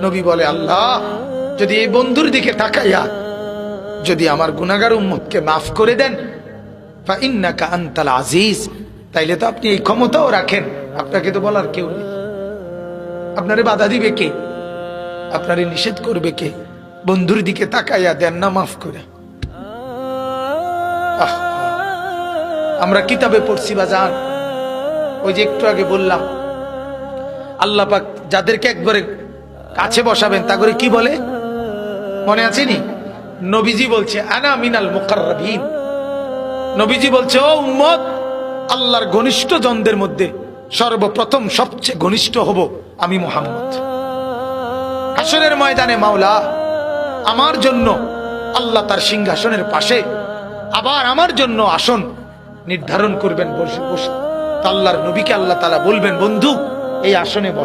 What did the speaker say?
নবী বলে, আল্লাহ যদি এই বন্ধুর দিকে তাকাইয়া যদি আমার গুনাহগার উম্মতকে মাফ করে দেন, ফা ইন্নাকা আনতাল আজিজ, তাইলে তো আপনি এই ক্ষমতাও রাখেন, আপনাকে তো বলার কেউ নেই। আপনারে বাধা দিবে কে? আপনারে নিষেধ করবে কে? বন্ধুর দিকে তাকাইয়া দেন না মাফ করে। আমরা কিতাবে পড়ছি বাজান, ওই যে একটু আগে বললাম, আল্লাহ পাক যাদেরকে একবারে কাছে বসাবেন তা করে কি বলে মনে আছে নি? নবীজি বলছে আনা মিনাল মুকাররাবিন। নবীজি বলছে, ও উম্মত, আল্লাহর ঘনিষ্ঠ জনদের মধ্যে সর্বপ্রথম সবচেয়ে ঘনিষ্ঠ হব আমি মুহাম্মদ। হাসরের ময়দানে মাওলা আমার জন্য আল্লাহ তার সিংহাসনের পাশে আবার আমার জন্য আসন নির্ধারণ করবেন বসে বসে। আল্লাহর নবীকে আল্লাহ তাআলা বলবেন, বন্ধু এই আসনে বস।